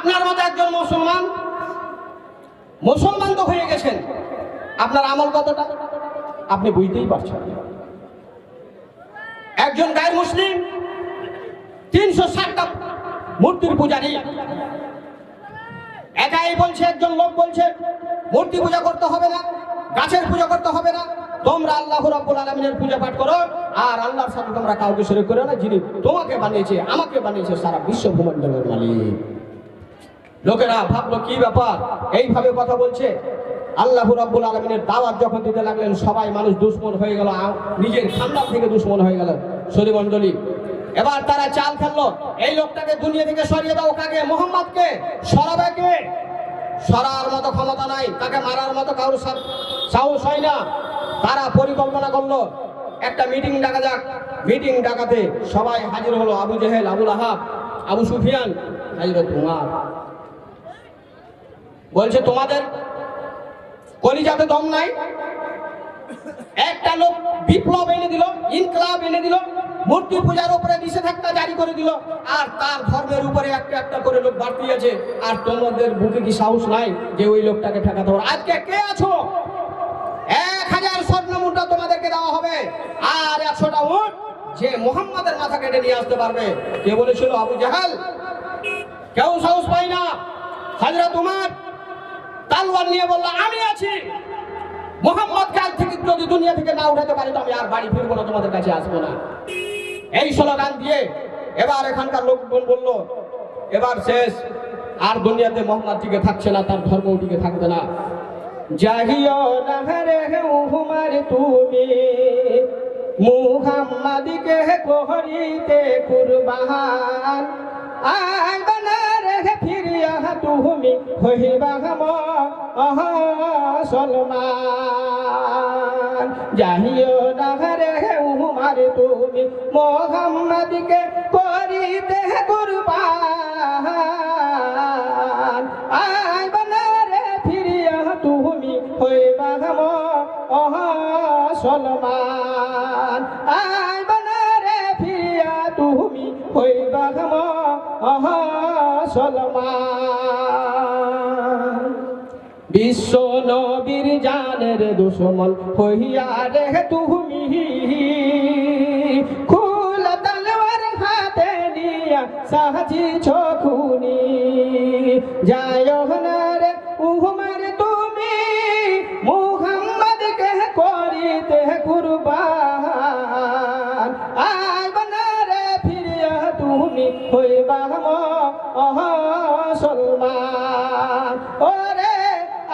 আপনার মতো একজন মুসলমান তো হয়ে গেছেন, আপনার আমল কতটা আপনি বুঝতেই পারছেন। একজন গায়ের মুসলিম 360টা মূর্তির পূজারী, একাই বলছে, একজন লোক বলছে মূর্তি পূজা করতে হবে না, গাছের পূজা করতে হবে না, তোমরা আল্লাহ রাব্বুল আলামিনের পূজা পাঠ করো, আর আল্লাহর সাথে তোমরা কাউকে শরীক করো না, যিনি তোমাকে বানিয়েছে, আমাকে বানিয়েছে, সারা বিশ্ব ভূমণ্ডলের মালিক। লোকেরা ভাবলো কি ব্যাপার, এইভাবে কথা বলছে। আল্লাহ রাব্বুল আলামিনের দাওয়াত যখন দিতে লাগলেন, সবাই মানুষ দুশমন হয়ে গেল, নিজের খানদান থেকে দুশমন হয়ে গেল সুধী মণ্ডলী। এবার তারা চাল খেললো, এই লোকটাকে দুনিয়া থেকে সরিয়ে দাও। কাকে? মোহাম্মদকে। সরাবে কে? সরার মতো ক্ষমতা নাই, তাকে মারার মতো কারোর সাহস হয় না। তারা পরিকল্পনা করলো একটা মিটিং ডাকা যাক। মিটিং ডাকাতে সবাই হাজির হলো। আবু জেহেল, আবু লাহাব, আবু সুফিয়ান, হযরত উমর। বলছে তোমাদের কলিজাতে দম নাই? একটা লোক বিপ্লব এনে দিল, ইনকলাব এনে দিল, মূর্তি পূজার উপরে নিষেধাজ্ঞা জারি করে দিল, আর তার ধর্মের উপরে একটা একটা করে লোক বাড়তি আছে, আর তোমাদের বুকে কি সাহস নাই যে ওই লোকটাকে ঠেকাতে পারো? আজকে কে আছো? 1000 স্বর্ণ মুদ্রা তোমাদেরকে দেওয়া হবে, আর 100টা উট যে মুহাম্মাদের মাথা কেটে নিয়ে আসতে পারবে। কে বলেছিল? আবু জাহেল। কেউ সাহস পায় না। হযরত উমর তলোয়ার নিয়ে বলল, আমি আছি, মুহাম্মদ কাল থেকে যদি দুনিয়া থেকে না উঠাতে পারি তো আমি আর বাড়ি ফিরবো না, তোমাদের কাছে আসবো না। এই স্লোগান দিয়ে এবার এখানকার লোকজন বলল, এবার শেষ, আর দুনিয়াতে মুহাম্মদ টিকে থাকছে না, তার ধর্ম টিকে থাকবে না। যাহিও না রে উমর তুমি মুহাম্মদকে করিতে কুরবান, আয় বনা রে ফিরিয়া তুমি হইবা মুসলমান। যাহিও না রে উমর তুমি মুহাম্মদকে করিতে কুরবান, আয় বনা রে ফিরিয়া তুমি হইবা মুসলমান, আয় বনা রে ফিরিয়া তুমি হইবা মুসলমান। বিশ্ব নবীর জানের দুশমন হইয়া রে তুমি খোলা তলোয়ার হাতে নিয়া সাজিছ খুনি। যায় না রে উমর তুমি মুহাম্মদকে করিতে কুরবান, আয় বনা রে ফিরিয়া তুমি হইবা মুসলমান। ওরে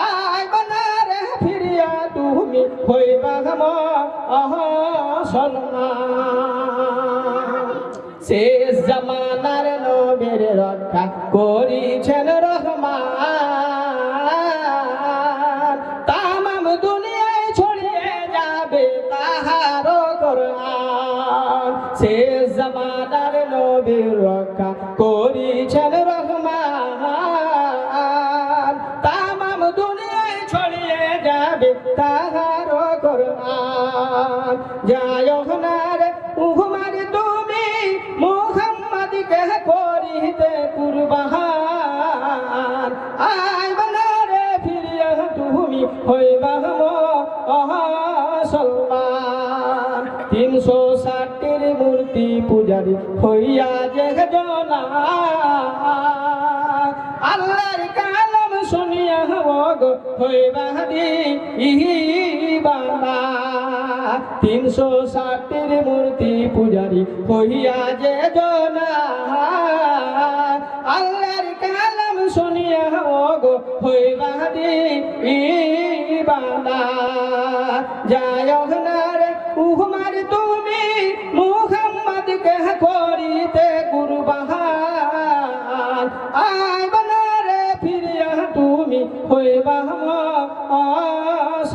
আয় বনা রে ফিরিয়া তুমি হইবা মুসলমান। শেষ জামানার নবীর রক্ষা করিছেন রহমান, তামাম দুনিয়ায় ছড়িয়ে যাবে তাহার কোরআন। শেষ জামানার নবীর রক্ষা করিছেন রহমান, তামাম দুনিয়ায় ছড়িয়ে যাবে তাহার কোরআন। যায় না রে উমর তুমি মুহাম্মদকে করিতে কুরবান, আয় বনা রে ফিরিয়া তুমি হইবা মুসলমান। 360টির মূর্তি পূজারি হইয়া যে জনা, আল্লাহর কালাম শুনিয়া গো হইবা দিবানা। 360টির মূর্তি পূজারি হইয়া যে জনা, আল্লাহর কালাম শুনিয়া গো হইবা দিবানা। যায় না রে উমর তুমি মুহাম্মদকে করিতে কুরবান, আয় বনা রে ফিরিয়া তুমি হইবা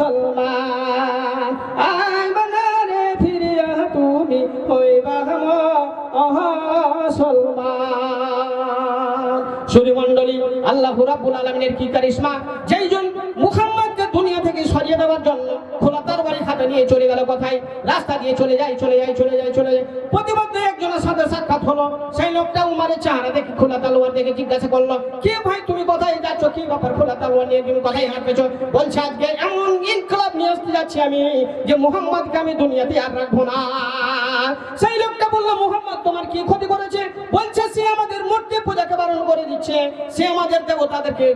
মুসলমান, আয় বনা রে ফিরিয়া তুমি হইবা মুসলমান। সুধী মণ্ডলী, আল্লাহ রাব্বুল আলামিনের কি কারিশমা, যেইজন মুহাম্মদকে দুনিয়া থেকে তাদেরকে সরিয়ে দেওয়ার জন্য খোলা তরবারি হাতে নিয়ে চলে গেল কোথায়? রাস্তা দিয়ে চলে যায়। প্রতিমধ্যে একজনের সাথে সাক্ষাৎ হলো। সেই লোকটা উমারের চেহারা দেখে, খোলা তলোয়ার দেখে জিজ্ঞাসা করলো, কে ভাই তুমি কোথায় যাচ্ছ? কি ব্যাপার খোলা তলোয়ার নিয়ে তুমি কোথায় হাঁটতেছো? বলছে আজকে এমন ইনকলাব নিয়ে আসতে যাচ্ছি আমি যে মুহাম্মদকে আমি দুনিয়াতে আর রাখবো না। সেই লোকটা বললো, মুহাম্মদ তোমার কি ক্ষতি করেছে? বলছে সে আমাদের মূর্তি পূজাকে বারণ করে দিচ্ছে, সে আমাদের দেবতাদেরকে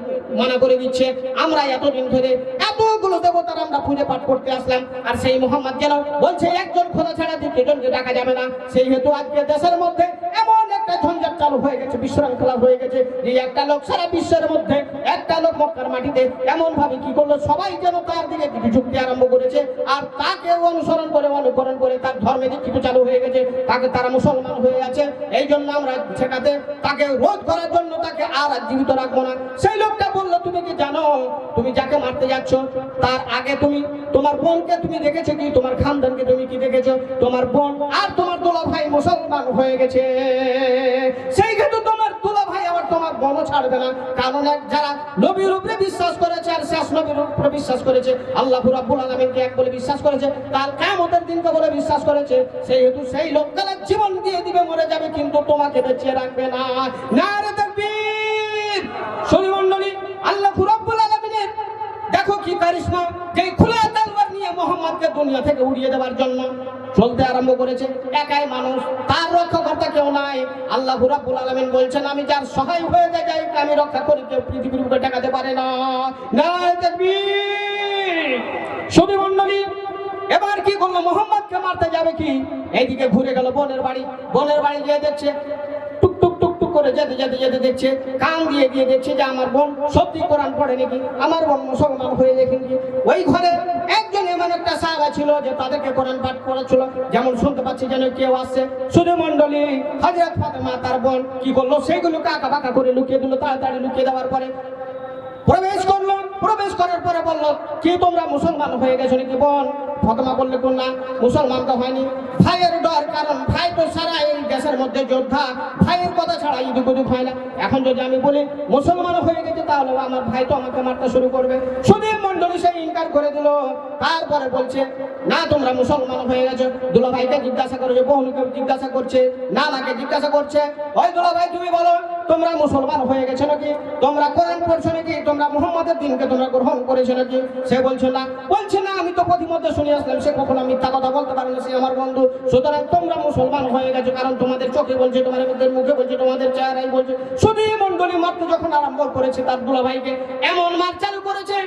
মানা করে দিচ্ছে। আমরা এতদিন ধরে এতগুলো দেবতার আমরা পুজো পাঠ করতে আসলাম, আর সেই মুহাম্মদ যেন বলছে একজন খোদা ছাড়া দ্বিতীয়জনকে ডাকা যাবে না। সেই হেতু আজকে দেশের মধ্যে এমন একটা ঝঞ্ঝাট চালু হয়ে গেছে, বিশৃঙ্খলা হয়ে গেছে, যে একটা লোক সারা বিশ্বের মধ্যে, একটা লোক মক্কার মাটিতে এমন ভাবে কি করলো, সবাই যেন তার দিকে যুক্তি আরম্ভ করেছে, আর তাকে অনুকরণ করে তার ধর্মে দীক্ষিত চালু হয়ে গেছে, তাকে তারা মুসলমান হয়ে আছে। এই জন্য আমরা সেটাতে তাকে রোধ করার জন্য তাকে আর জীবিত রাখবো না। সেই লোকটা বললো, তুমি কি জানো তুমি যাকে মারতে যাচ্ছ তার আগে তুমি তোমার বোনকে তুমি দেখেছো কি? তোমার খানদানকে তুমি কি দেখেছো? তোমার বোন আর তোমার দুলা ভাই মুসলমান হয়ে গেছে, সেই ক্ষেত্রে তোমার দুলা ভাই আবার তোমার বোনও ছাড়বে না। কারণ যারা নবীর উপরে বিশ্বাস করেছে আর শেষ নবীর উপরে বিশ্বাস করেছে, আল্লাহ রাব্বুল আলামিনকে এক বলে বিশ্বাস করেছে, কাল কিয়ামতের দিনকে বলে বিশ্বাস করেছে, সেই হেতু সেই লোকগুলো জীবন দিয়ে দিবে, মরে যাবে, কিন্তু তোমাকে বেঁচিয়ে রাখবে না। নারে তাকবীর! শরীমণ্ডলী, আল্লাহ রাব্বুল আলামিনের দেখো কি কারিশমা, যে খোলা তলোয়ার নিয়ে মুহাম্মদকে দুনিয়া থেকে উড়িয়ে দেওয়ার জন্য চলতে আরম্ভ করেছে। একাই মানুষ, তার রক্ষাকর্তা কেউ নাই। আল্লাহ রাব্বুল আলামিন বলছেন, আমি যার সহায় হয়ে যাই আমি রক্ষা করি, কেউ পৃথিবীর উপরে ঠেকাতে পারে না। নারে তাকবীর! শরীমণ্ডলী, এবার কি করলো? মুহাম্মদকে মারতে যাবে কি, এইদিকে ঘুরে গেল বোনের বাড়ি গিয়ে দেখছে, টুক টুক টুক টুক করে যেতে দেখছে, কান দিয়ে দেখছে যে আমার বোন সত্যি কোরআন পড়ে নাকি, আমার বোন মুসলমান হয়ে দেখেন কি। ওই ঘরে একজন এমন একটা সাহাবা ছিল যে তাদেরকে কোরআন পাঠ করাচ্ছিল, যেমন শুনতে পাচ্ছি যেন কেউ আসছে। শুধু মন্ডলী, হযরত ফাতেমা তার বোন কি করলো, সেইগুলোকে আঁকা বাঁকা করে লুকিয়ে দিল। তাড়াতাড়ি লুকিয়ে দেওয়ার পরে প্রবেশ করার পরে বললো, কি তোমরা মুসলমান হয়ে গেছো নাকি বোন? ফাতেমা বললে, কোন না, মুসলমান তো হয়নি। ভাইয়ের ডর, কারণ ভাই তো সারা এই দেশের মধ্যে যোদ্ধা, ভাইয়ের কথা ছাড়া ইদুক উদুক হয় না। এখন যদি আমি বলি মুসলমান হয়ে গেছে, তাহলে আমার ভাই তো আমাকে মারতে শুরু করবে। সুধীর মন্ডলী সে ইনকার করে দিল। তারপরে বলছে, না তোমরা মুসলমান হয়ে গেছো। দুলা ভাইকে জিজ্ঞাসা করেছে, বোনকে জিজ্ঞাসা করছে, নানাকে জিজ্ঞাসা করছে, ওই দুলা ভাই তুমি বলো, তোমরা মুসলমান হয়ে গেছো নাকি? তোমরা কোরআন পড়ছো নাকি? তোমরা মুহাম্মদের দিনকে তোমরা গ্রহণ করেছো নাকি? সে বলছে না, আমি তো প্রতিমধ্যে শুনে আসলাম, সে কখনো মিথ্যা কথা বলতে পারে না, সে আমার বন্ধু। সুতরাং তোমরা মুসলমান হয়ে গেছো, কারণ তোমাদের চোখে বলছে, তোমাদের মুখে বলছে, তোমাদের চেহারাই বলছে। শুধু মন্ডলী মারতে যখন আরম্ভ করেছে তার দুলা ভাইকে, এমন মার চালু করেছে,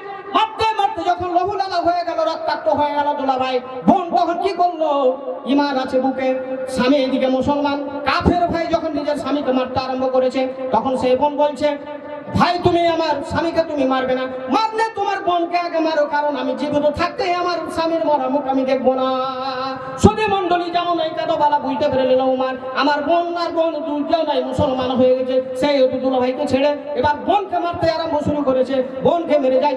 মারতে যখন লহুলালা হয়ে গেল, রক্তাক্ত হয়ে গেল দুলা ভাই, বোন তখন কি করলো? ঈমান আছে বুকে, স্বামী এদিকে মুসলমান, কাফের ভাই যখন নিজের স্বামীকে মারতে আরম্ভ করেছে, তখন সেই বোন বলছে, ভাই তুমি আমার স্বামীকে তুমি মারবে না, মারলে তোমার বোনকে আগে মারো, কারণ আমি জীবিত থাকতে আমার স্বামীর মরা মুখ আমি দেখবো না। সুধী মন্ডলী যেমন এই কাদবালা বুঝতে পেরে নিল, আমার বোন আর বোন দুইটাও নাই, মুসলমান হয়ে গেছে, সেই দুলা ভাইকে ছেড়ে এবার বোনকে মারতে আরম্ভ শুরু করেছে। বোনকে মেরে যায়।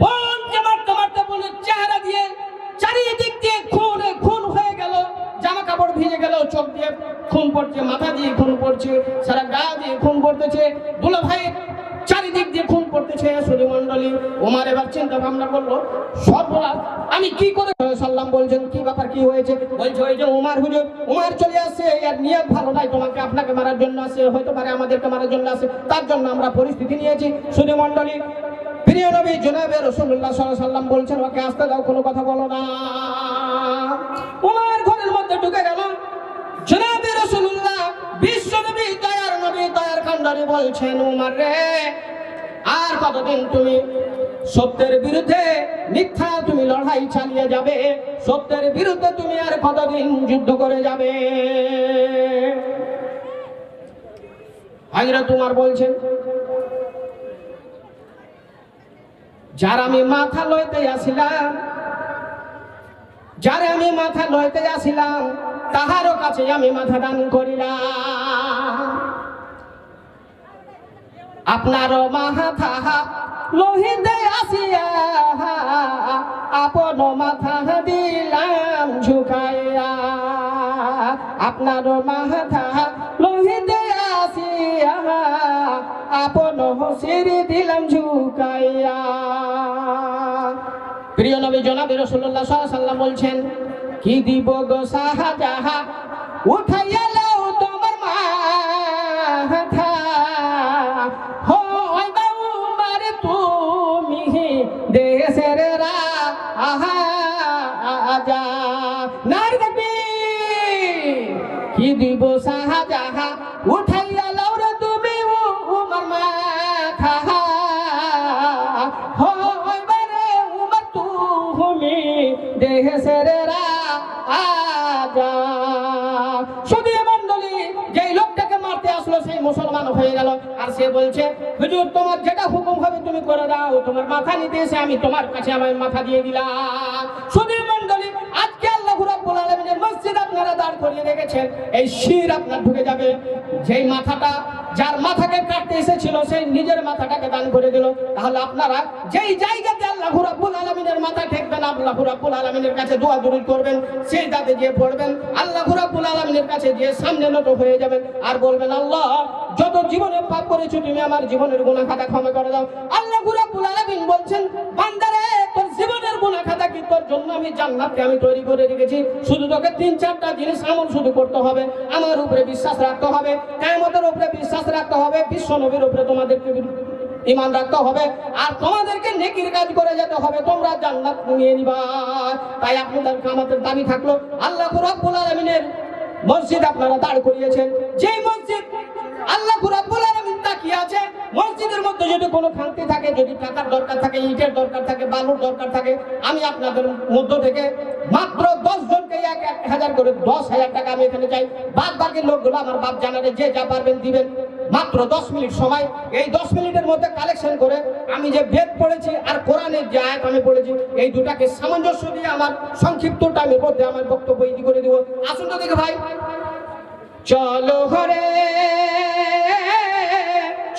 বোনকে মারতে বলে চেহারা দিয়ে চারিদিক দিয়ে খুন হয়ে গেল, জামা কাপড় ভিজে গেল, চোখ দিয়ে খুন পড়ছে, মাথা দিয়ে খুন পড়ছে, সারা গা দিয়ে খুন পড়তেছে, দুলা ভাই চারিদিক দিয়ে খুন পড়তেছে। সুধী মন্ডলী, ওমর এবার চিন্তা ভাবনা করলো, সর্বনাশ আমি কি করে? সাল্লাম বলছেন, কি ব্যাপার, কি হয়েছে? বলছে, ওই যে উমার চলে আসছে, এর নিয়ত ভালো নাই, তোমাকে আপনাকে মারার জন্য আসে, হয়তো পারে আমাদেরকে মারার জন্য আসে, তার জন্য আমরা পরিস্থিতি নিয়েছি। সুধী মন্ডলী, প্রিয় নবী জনাবে রাসূলুল্লাহ সাল্লাল্লাহু আলাইহি ওয়াসাল্লাম বলছেন, ওকে আসতে দাও, কোনো কথা বলো না। উমার ঘরের মধ্যে ঢুকে গেল। জনাবে রাসূলুল্লাহ বিশ্ব নবী দয়ার কান্ডারি বলছেন, উমার রে, আর কতদিন তুমি সত্যের বিরুদ্ধে মিথ্যা তুমি লড়াই চালিয়ে যাবে? সত্যের বিরুদ্ধে তুমি আর কতদিন যুদ্ধ করে যাবে? হযরত উমর বলছেন, যার আমি মাথা লইতে আসিলাম, তাহারও কাছে আমি মাথা দান করিলাম। আপনারও মাথা লইতে আসিয়া আপন মাথা দিলাম ঝুঁকাইয়া। আপনারও মাথা লইতে আসিয়া আপন শির দিলাম ঝুঁকাইয়া। প্রিয় নবী জনাবে রাসূলুল্লাহ সাল্লাল্লাহু আলাইহি ওয়াসাল্লাম বলছেন, কি দিব গো শাহজাহান উঠাইয়া লও তোমার মাথা, হয় গো উমর তুমি দেশের রাজা। নারী তাকবীর। কি দিব শাহজাহান উঠাইয়া লও রে তুমি উমর মাথা, হয় বারে উমর তুমি দেশের রাজা। শুধু মণ্ডলী, যেই লোকটাকে মারতে আসলো সেই মুসলমান হয়ে গেল, আর সে বলছে, হুজুর তোমার যেটা হুকুম হবে তুমি করে দাও, তোমার মাথা নিতে এসে আমি তোমার কাছে আমার মাথা দিয়ে দিলাম। শুধু মণ্ডলী, আজকে আল্লাহ রাব্বুল আলামিনের মসজিদ আপনারা দাঁড় করিয়ে রেখেছেন, এই শির আপনার ঢুকে যাবে। যেই মাথাটা, যার মাথাকে কাটতে এসেছিল সেই নিজের মাথাটাকে দান করে দিল। তাহলে আপনারা যেই জায়গাতে আল্লাহ রাব্বুল আলামিনের মাথা ঠেকবেন, আল্লাহ রাব্বুল আলামিনের কাছে দোয়া দরুদ করবেন, সেই দাতে গিয়ে পড়বেন, আল্লাহ রাব্বুল আলামিনের কাছে গিয়ে সামনে নত হয়ে যাবেন আর বলবেন, আল্লাহ যত জীবনে পাপ করেছো তুমি আমার জীবনের গুনাহ খাতা ক্ষমা করে দাও। আল্লাহ রাব্বুল আলামিন বলছেন, বান্দারে তোর জীবনের গুনাহ খাতা কি তোর জন্য আমি জান্নাতকে আমি তৈরি করে রেখেছি। শুধু তোকে 3-4টা জিনিস আমল শুধু করতে হবে। আমার উপরে বিশ্বাস রাখতে হবে, কিয়ামতের উপরে বিশ্বাস রাখতে হবে, বিশ্ব নবীর উপরে তোমাদেরকে ঈমান রাখতে হবে, আর তোমাদেরকে নেকির কাজ করে যেতে হবে, তোমরা জান্নাত নিয়ে নিবা। তাই আপনাদের আমাদের দাবি থাকলো, আল্লাহ রাব্বুল আলামিনের মসজিদ আপনারা দাঁড় করিয়েছেন, যেই মসজিদ আল্লাহ রাব্বুল আলামিন তাকিয়ে আছে, মসজিদের মধ্যে যদি কোনো খান্তি থাকে, যদি টাকার দরকার থাকে, ইটের দরকার থাকে, বালুর দরকার থাকে, আমি আপনাদের মধ্য থেকে মাত্র 10 জনকে 1,000 করে 10,000 টাকা আমি এখানে চাই। বাদ বাকি লোকগুলো আমার বাপ জানারে যে যা পারবেন দিবেন। মাত্র 10 মিনিট সময়, এই 10 মিনিটের মধ্যে কালেকশন করে আমি যে বেদ পড়েছি আর কোরআনের যে আয়াত আমি পড়েছি, এই দুটাকে সামঞ্জস্য দিয়ে আমার সংক্ষিপ্ত টাইমের মধ্যে আমার বক্তব্য ইতি করে দিব। আসুন তো দেখে ভাই, চলো ঘরে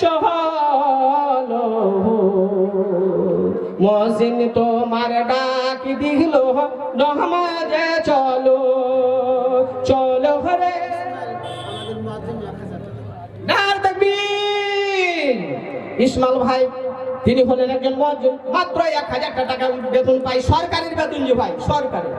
চলো, মুয়াজ্জিন তোমার ডাক দিল, নামাজে চলো, চলো ঘরে। নারে তাকবীর। ইসমাইল ভাই তিনি হলেন একজন মুয়াজ্জিন, মাত্র 1,000 টাকা বেতন পাই, সরকারি বেতন যে ভাই, সরকারি।